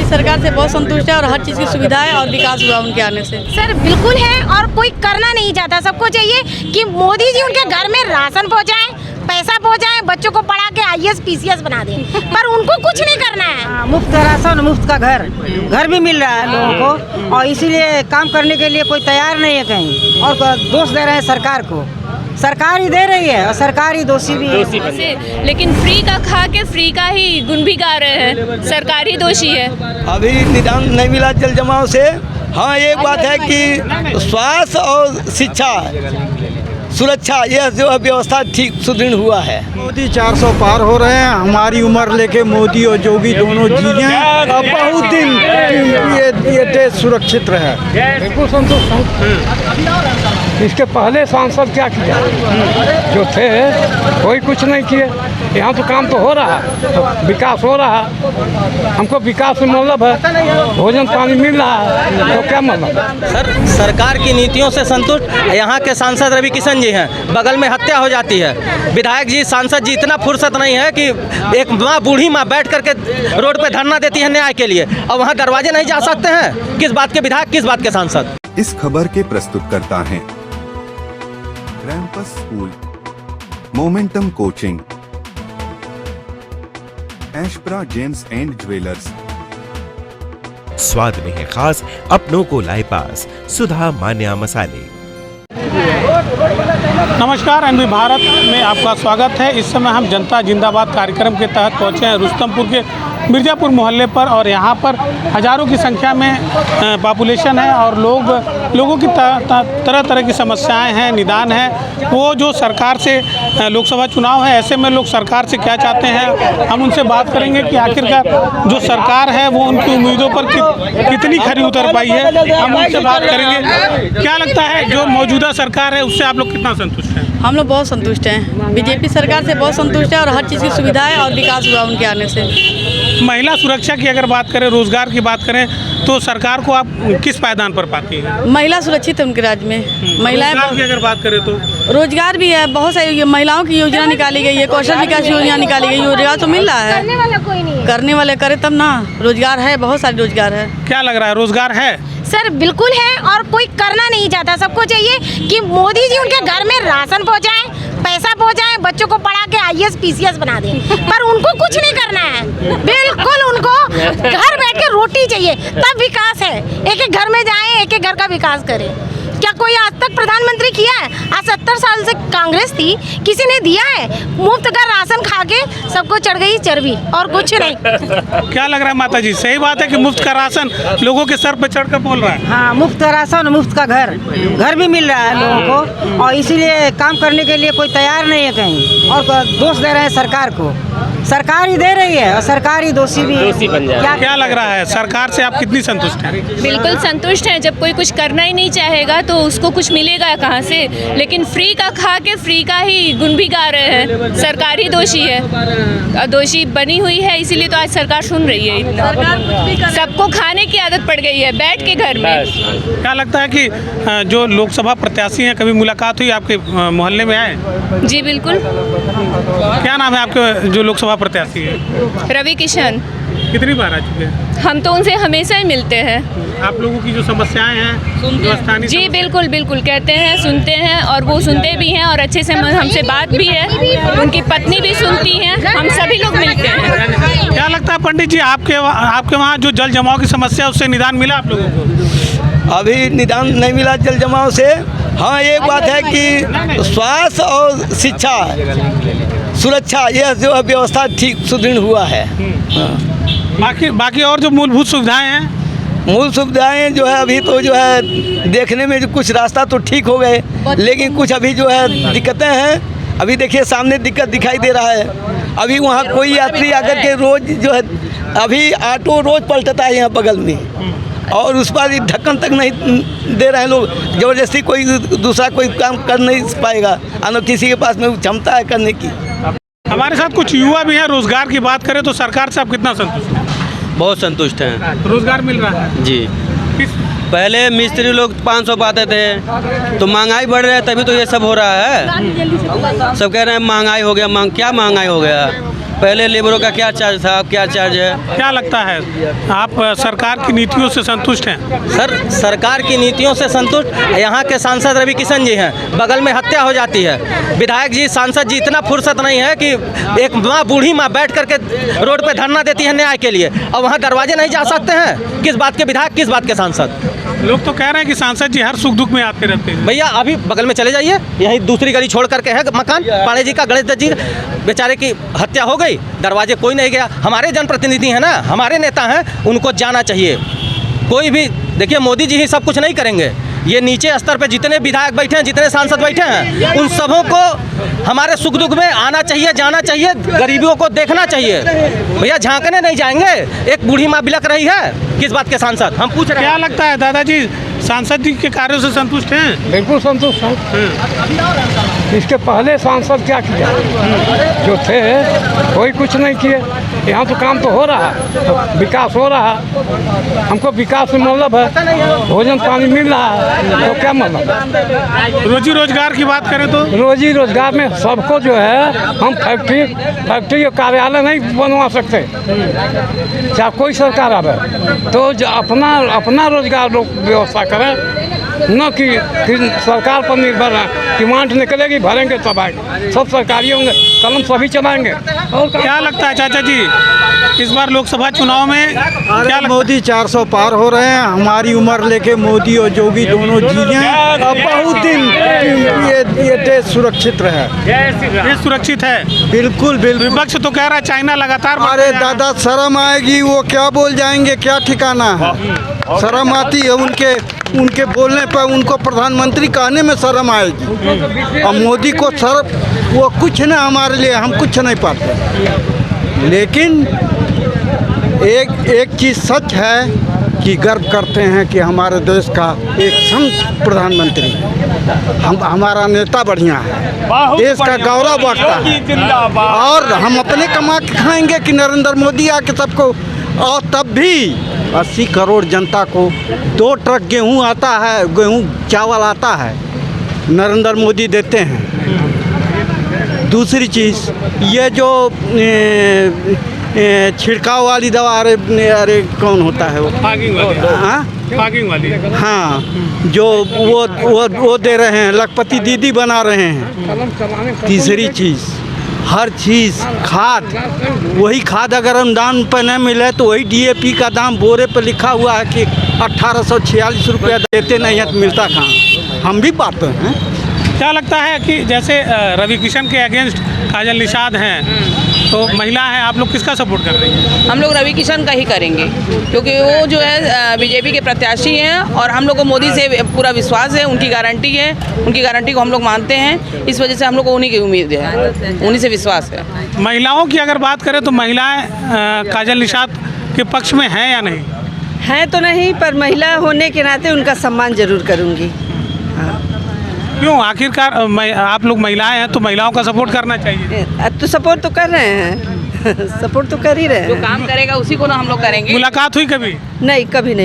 सरकार से बहुत संतुष्ट है और हर चीज़ की सुविधा है और विकास हुआ उनके आने से। सर बिल्कुल है, और कोई करना नहीं चाहता। सबको चाहिए कि मोदी जी उनके घर में राशन पहुँचाएं, पैसा पहुँचाएं, बच्चों को पढ़ा के IAS PCS बना दें, पर उनको कुछ नहीं करना है। मुफ्त राशन, मुफ्त का घर भी मिल रहा है लोगों को, और इसीलिए काम करने के लिए कोई तैयार नहीं है कहीं, और दोष दे रहे हैं सरकार को। सरकार ही दे रही है और सरकार ही दोषी भी है। लेकिन फ्री का खा के फ्री का ही गुण भी गा रहे हैं, सरकार ही दोषी है। अभी निदान नहीं मिला जल जमाव से। हाँ, एक बात है कि स्वास्थ्य और शिक्षा सुरक्षा यह जो व्यवस्था ठीक सुदृढ़ हुआ है। मोदी 400 पार हो रहे हैं। हमारी उम्र लेके मोदी और जोगी दोनों जी हैं। अब बहुत दिन ये देश सुरक्षित रहे। बिल्कुल संतुष्ट हूँ। इसके पहले सांसद क्या किया जो थे, कोई कुछ नहीं किए। यहाँ तो काम तो हो रहा है, विकास हो रहा है। हमको विकास से मतलब है, भोजन पानी मिल रहा है, तो क्या मतलब। सर, सरकार की नीतियों से संतुष्ट। यहाँ के सांसद रवि किशन जी हैं, बगल में हत्या हो जाती है। विधायक जी, सांसद जी, इतना फुर्सत नहीं है कि एक माँ, बूढ़ी माँ बैठ करके रोड पे धरना देती है न्याय के लिए, और वहाँ दरवाजे नहीं जा सकते हैं। किस बात के विधायक, किस बात के सांसद। इस खबर के प्रस्तुतकर्ता हैं campus school, momentum coaching, Ashpra gems and jewellers. स्वाद में है खास, अपनों को लाए पास, सुधा मान्या मसाले। नमस्कार, एनबी भारत में आपका स्वागत है। इस समय हम जनता जिंदाबाद कार्यक्रम के तहत पहुंचे हैं रुस्तमपुर के मिर्जापुर मोहल्ले पर, और यहाँ पर हज़ारों की संख्या में पॉपुलेशन है, और लोगों की तरह तरह की समस्याएं हैं, निदान है। वो जो सरकार से लोकसभा चुनाव है, ऐसे में लोग सरकार से क्या चाहते हैं, हम उनसे बात करेंगे कि आखिरकार जो सरकार है वो उनकी उम्मीदों पर कितनी खरी उतर पाई है। हम उनसे बात करेंगे। क्या लगता है जो मौजूदा सरकार है उससे आप लोग कितना संतुष्ट हैं? हम लोग बहुत संतुष्ट हैं, बीजेपी सरकार से बहुत संतुष्ट है और हर चीज़ की सुविधा है और विकास हुआ उनके आने से। महिला सुरक्षा की अगर बात करें, रोजगार की बात करें, तो सरकार को आप किस पायदान पर पाती हैं? महिला सुरक्षित है उनके राज्य में। महिलाएं की अगर बात करें तो रोजगार भी है, बहुत सारी महिलाओं की योजना निकाली गई है, कौशल विकास योजना निकाली गई है। रोजगार तो मिल रहा है, करने वाला कोई नहीं। करने वाले करे तब ना। रोजगार है, बहुत सारे रोजगार है। क्या लग रहा है, रोजगार है? सर बिल्कुल है, और कोई करना नहीं चाहता। सबको चाहिए कि मोदी जी उनके घर में राशन पहुँचाएं, पैसा पहुँचाएं, बच्चों को पढ़ा के IAS PCS बना दें, पर उनको कुछ नहीं करना है। बिल्कुल उनको घर बैठ के रोटी चाहिए, तब विकास है। एक एक घर में जाएं, एक एक घर का विकास करें। क्या कोई आज तक प्रधानमंत्री किया है? आज 70 साल से कांग्रेस थी, किसी ने दिया है? मुफ्त का राशन खा के सबको चढ़ गई चर्बी, और कुछ नहीं। क्या लग रहा है माता जी, सही बात है कि मुफ्त का राशन लोगों के सर पे चढ़कर बोल रहा है? हाँ, मुफ्त राशन, मुफ्त का घर भी मिल रहा है लोगों को, और इसीलिए काम करने के लिए कोई तैयार नहीं है कहीं, और दोष दे रहे हैं सरकार को। सरकार ही दे रही है और सरकार ही दोषी भी है। क्या लग रहा है, सरकार से आप कितनी संतुष्ट हैं? बिल्कुल संतुष्ट हैं। जब कोई कुछ करना ही नहीं चाहेगा तो उसको कुछ मिलेगा कहाँ से। लेकिन फ्री का खा के फ्री का ही गुण भी गा रहे हैं, सरकार ही दोषी है, दोषी बनी हुई है। इसीलिए तो आज सरकार सुन रही है। इतना सबको खाने की आदत पड़ गई है बैठ के घर में। क्या लगता है कि जो लोकसभा प्रत्याशी हैं, कभी मुलाकात हुई आपके मोहल्ले में आए? जी बिल्कुल। क्या नाम है आपके जो लोकसभा प्रत्याशी है? रवि किशन। कितनी बार आ चुके हैं? हम तो उनसे हमेशा ही मिलते हैं। आप लोगों की जो समस्याएं हैं, जो स्थानीय जी बिल्कुल बिल्कुल कहते हैं, सुनते हैं, और वो सुनते भी हैं, और अच्छे से हमसे बात भी है। उनकी पत्नी भी सुनती हैं, हम सभी लोग मिलते हैं। क्या लगता है पंडित जी, आपके वहाँ जो जल जमाव की समस्या उससे निदान मिला आप लोगों को? अभी निदान नहीं मिला जल जमाव से। हाँ, एक बात है कि स्वास्थ्य और शिक्षा सुरक्षा यह जो व्यवस्था ठीक सुदृढ़ हुआ है। बाकी और जो मूलभूत सुविधाएं हैं, मूल सुविधाएं जो है अभी तो जो है देखने में जो कुछ रास्ता तो ठीक हो गए, लेकिन कुछ अभी जो है दिक्कतें हैं। अभी देखिए सामने दिक्कत दिखाई दे रहा है। अभी वहाँ कोई यात्री आकर के रोज जो है, अभी ऑटो रोज पलटता है यहाँ बगल में, और उस पर ढक्कन तक नहीं दे रहे हैं लोग। ज़बरदस्ती कोई दूसरा कोई काम कर नहीं पाएगा, अगर किसी के पास में क्षमता है करने की। हमारे साथ कुछ युवा भी हैं। रोजगार की बात करें तो सरकार से आप कितना संतुष्ट हैं? बहुत संतुष्ट हैं। रोजगार मिल रहा है जी। पहले मिस्त्री लोग 500 पाते थे, तो महंगाई बढ़ रहा है, तभी तो ये सब हो रहा है। सब कह रहे हैं महंगाई हो गया। क्या महंगाई हो गया? पहले लेबरों का क्या चार्ज था, अब क्या चार्ज है? क्या लगता है आप सरकार की नीतियों से संतुष्ट हैं? सर, सरकार की नीतियों से संतुष्ट। यहाँ के सांसद रवि किशन जी हैं, बगल में हत्या हो जाती है। विधायक जी, सांसद जी इतना फुर्सत नहीं है कि एक माँ, बूढ़ी माँ बैठ करके रोड पे धरना देती है न्याय के लिए, और वहाँ दरवाजे नहीं जा सकते हैं। किस बात के विधायक, किस बात के सांसद? लोग तो कह रहे हैं कि सांसद जी हर सुख दुख में आते रहते हैं। भैया अभी बगल में चले जाइए, यहीं दूसरी गली छोड़ करके है मकान पाड़े जी का, गणेश दत्त जी बेचारे की हत्या हो गई, दरवाजे कोई नहीं गया। हमारे जनप्रतिनिधि हैं ना, हमारे नेता हैं, उनको जाना चाहिए। कोई भी देखिए, मोदी जी ही सब कुछ नहीं करेंगे। ये नीचे स्तर पे जितने विधायक बैठे हैं, जितने सांसद बैठे हैं, उन सबों को हमारे सुख दुख में आना चाहिए, जाना चाहिए, गरीबियों को देखना चाहिए। भैया झांकने नहीं जाएंगे। एक बूढ़ी माँ बिलक रही है, किस बात के सांसद? हम पूछ रहे हैं। क्या लगता है दादाजी, सांसद जी के कार्यों से संतुष्ट हैं? बिल्कुल संतुष्ट हैं। इसके पहले सांसद क्या किया जो थे, कोई कुछ नहीं किए। यहाँ तो काम तो हो रहा है, विकास हो रहा है। हमको विकास से मतलब है, भोजन पानी मिल रहा है, तो क्या मतलब? रोजी रोजगार की बात करें तो रोजी रोजगार में सबको जो है, हम फैक्ट्री और कार्यालय नहीं बनवा सकते, चाहे कोई सरकार आवे, तो अपना रोजगार लोग व्यवस्था करें, न कि सरकार पर निर्भर है कि वांट निकलेगी भरेंगे तब आएंगे। सब सरकारी होंगे, कलम सभी चलाएंगे। और क्या लगता है चाचा जी, इस बार लोकसभा चुनाव में क्या लगता है? मोदी 400 पार हो रहे हैं। हमारी उम्र लेके मोदी और योगी दोनों जी हैं। अब बहुत दिन ये देश सुरक्षित रहे। देश सुरक्षित है? बिल्कुल बिल्कुल। विपक्ष तो कह रहा है चाइना लगातार। अरे दादा, शर्म आएगी, वो क्या बोल जाएंगे, क्या ठिकाना है? शर्म आती है उनके बोलने पर, उनको प्रधानमंत्री कहने में शर्म आएगी। और मोदी को शर्म, वो कुछ ना हमारे लिए, हम कुछ नहीं पाते। लेकिन एक चीज़ सच है कि गर्व करते हैं कि हमारे देश का एक संत प्रधानमंत्री, हमारा नेता बढ़िया है, देश का गौरव बढ़ता है। और हम अपने कमा के खाएंगे कि नरेंद्र मोदी आके सबको, और तब भी 80 करोड़ जनता को 2 ट्रक गेहूं आता है, गेहूं चावल आता है, नरेंद्र मोदी देते हैं। दूसरी चीज़, ये जो छिड़काव वाली दवा, अरे कौन होता है वो? फागिंग वाली। हाँ, जो वो दे रहे हैं, लखपति दीदी बना रहे हैं। तीसरी चीज़, हर चीज़ खाद, वही खाद अगर अनुदान पर न मिले तो वही DAP का दाम बोरे पर लिखा हुआ है कि 1846 रुपया देते नहीं है, तो मिलता कहाँ? हम भी पाते हैं। क्या लगता है कि जैसे रवि किशन के अगेंस्ट काजल निषाद हैं, तो महिला है, आप लोग किसका सपोर्ट कर रही हैं? हम लोग रवि किशन का ही करेंगे, क्योंकि वो जो है बीजेपी के प्रत्याशी हैं, और हम लोग को मोदी से पूरा विश्वास है, उनकी गारंटी है, उनकी गारंटी को हम लोग मानते हैं। इस वजह से हम लोग को उन्हीं की उम्मीद है, उन्हीं से विश्वास है। महिलाओं की अगर बात करें तो महिलाएं काजल निषाद के पक्ष में हैं या नहीं? हैं तो नहीं, पर महिला होने के नाते उनका सम्मान जरूर करूँगी। क्यों? आखिरकार आप लोग महिलाएं हैं तो महिलाओं का सपोर्ट करना चाहिए। तो सपोर्ट तो कर रहे हैं, सपोर्ट तो कर ही रहे जो हैं। काम करेगा उसी को ना हम लोग करेंगे। मुलाकात हुई कभी? नहीं, कभी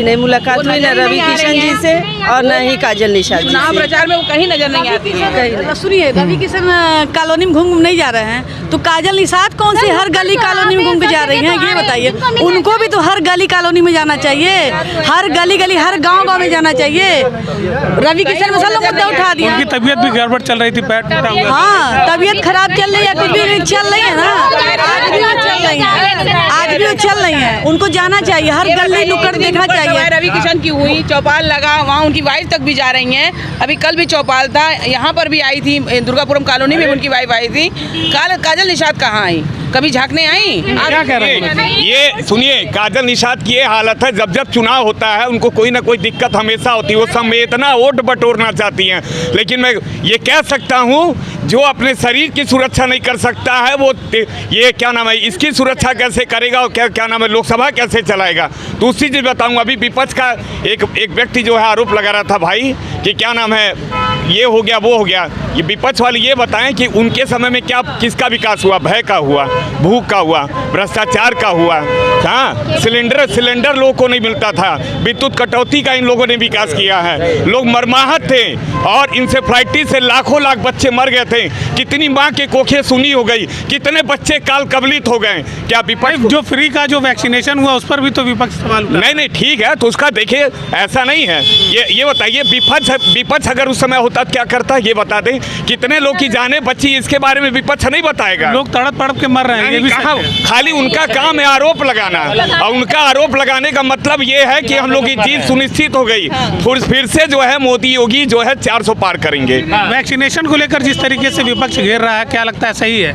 नहीं मुलाकात हुई, न रवि किशन जी से और न ही काजल निषाद जी चुनाव से। प्रचार में वो कहीं नजर नहीं आती है। सुनिए, रवि किशन कॉलोनी में घूम नहीं जा रहे हैं, तो काजल निषाद कौन सी हर गली कॉलोनी में घूम के जा रही हैं, ये बताइए। उनको भी तो हर गली कॉलोनी में जाना चाहिए, हर गली हर गांव में जाना चाहिए। रवि किशन में सब मुद्दा उठा दिया। उनकी तबीयत भी गड़बड़ चल रही थी, पैर टूटा हुआ। हाँ, तबीयत खराब चल रही है, कुछ भी चल रही है ना, आज भी वो चल रही है। उनको जाना चाहिए, हर गली नुक्कड़ देखना चाहिए। रवि किशन की हुई, चौपाल लगा, वहाँ उनकी वाइफ तक भी जा रही हैं। अभी कल भी चौपाल था, यहाँ पर भी आई थी, दुर्गापुरम कॉलोनी में उनकी वाइफ आई थी। काजल निषाद कहाँ आई? कभी झांकने आई? क्या कह रहे हैं? ये सुनिए, काजल निषाद की ये हालत है, जब चुनाव होता है उनको कोई ना कोई दिक्कत हमेशा होती है। वो सब में इतना वोट बटोरना चाहती हैं, लेकिन मैं ये कह सकता हूँ, जो अपने शरीर की सुरक्षा नहीं कर सकता है, वो ये क्या नाम है, इसकी सुरक्षा कैसे करेगा, और क्या नाम है, लोकसभा कैसे चलाएगा? दूसरी चीज़ बताऊँगा, अभी विपक्ष का एक व्यक्ति जो है आरोप लगा रहा था भाई कि क्या नाम है, ये हो गया वो हो गया। ये विपक्ष वाले ये बताएं कि उनके समय में क्या किसका विकास हुआ? भय का हुआ, भूख का हुआ, भ्रष्टाचार का हुआ। हाँ, सिलेंडर लोगों को नहीं मिलता था, विद्युत कटौती का इन लोगों ने विकास किया है। लोग मरमाहत थे, और इंसेफ्लाइटिस से लाखों लाख बच्चे मर गए थे, कितनी माँ के कोखें सुनी हो गई, कितने बच्चे काल कबलित हो गए। क्या विपक्ष जो फ्री का जो वैक्सीनेशन हुआ उस पर भी तो विपक्ष सवाल उठा। नहीं ठीक है, तो उसका देखिए ऐसा नहीं है। ये बताइए विपक्ष अगर उस समय होता क्या करता, ये बता दें। कितने लोग की जाने बची, इसके बारे में विपक्ष नहीं बताएगा। लोग तड़प तड़प के मर रहे हैं, ये भी कहाँ, खाली उनका काम है आरोप लगाना, और उनका आरोप लगाने का मतलब ये है कि हम लोग की जीत सुनिश्चित हो गई। फिर से जो है मोदी योगी जो है 400 पार करेंगे। वैक्सीनेशन को लेकर जिस तरीके से विपक्ष घेर रहा है, क्या लगता है सही है?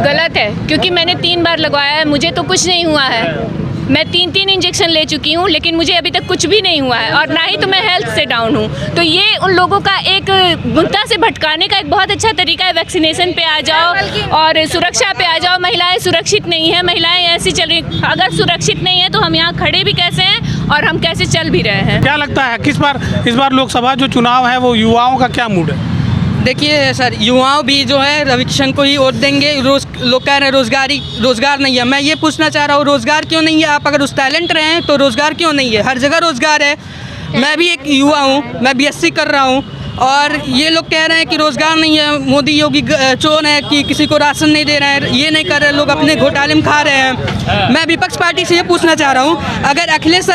गलत है, क्योंकि मैंने 3 बार लगवाया है, मुझे तो कुछ नहीं हुआ है। मैं 3 इंजेक्शन ले चुकी हूँ, लेकिन मुझे अभी तक कुछ भी नहीं हुआ है, और ना ही तो मैं हेल्थ से डाउन हूँ। तो ये उन लोगों का एक मुद्दा से भटकाने का एक बहुत अच्छा तरीका है। वैक्सीनेशन पे आ जाओ और सुरक्षा पे आ जाओ। महिलाएं सुरक्षित नहीं है, महिलाएं ऐसी चल रही। अगर सुरक्षित नहीं है तो हम यहाँ खड़े भी कैसे हैं और हम कैसे चल भी रहे हैं? क्या लगता है इस बार लोकसभा जो चुनाव है वो युवाओं का क्या मूड है? देखिए सर, युवाओं भी जो है रविकिशन को ही वोट देंगे। लोग कह रहे हैं रोज़गार नहीं है। मैं ये पूछना चाह रहा हूँ, रोज़गार क्यों नहीं है? आप अगर उस टैलेंट रहे हैं तो रोज़गार क्यों नहीं है? हर जगह रोज़गार है। मैं भी एक युवा हूँ, मैं BSc कर रहा हूँ, और ये लोग कह रहे हैं कि रोज़गार नहीं है, मोदी योगी चोर है कि किसी को राशन नहीं दे रहे हैं, ये नहीं कर रहे, लोग अपने घोटाले में खा रहे हैं। मैं विपक्ष पार्टी से ये पूछना चाह रहा हूँ, अगर अखिलेश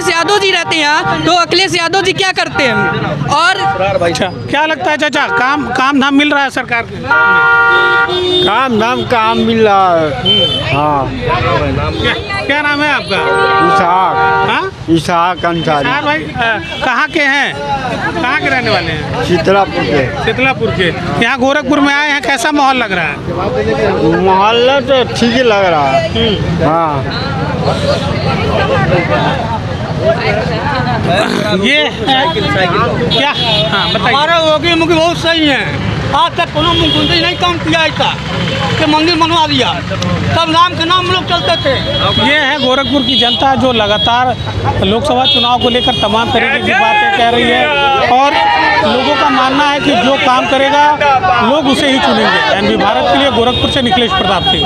यादव जी रहते हैं तो अखिलेश यादव जी क्या करते हैं? और अच्छा, क्या लगता है चाचा, काम धाम मिल रहा है सरकार के? काम मिल रहा है। हाँ। क्या नाम है आपका? इसाक अंसारी। भाई कहाँ के हैं, कहाँ के रहने वाले हैं? शीतलापुर के। यहाँ गोरखपुर में आए हैं, कैसा माहौल लग रहा है? माहौल तो ठीक ही लग रहा है। हाँ। ये क्या? हाँ बताइए। हमारा योगी मुखी बहुत सही है। आज तक कोनो मुख्यमंत्री नहीं काम किया ऐसा कि मंदिर बनवा दिया। सब नाम के नाम लोग चलते थे। ये है गोरखपुर की जनता जो लगातार लोकसभा चुनाव को लेकर तमाम तरीके की बातें कह रही है, और लोगों का मानना है कि जो काम करेगा लोग उसे ही चुनेंगे। एनबी भारत के लिए गोरखपुर से निखिलेश प्रताप सिंह।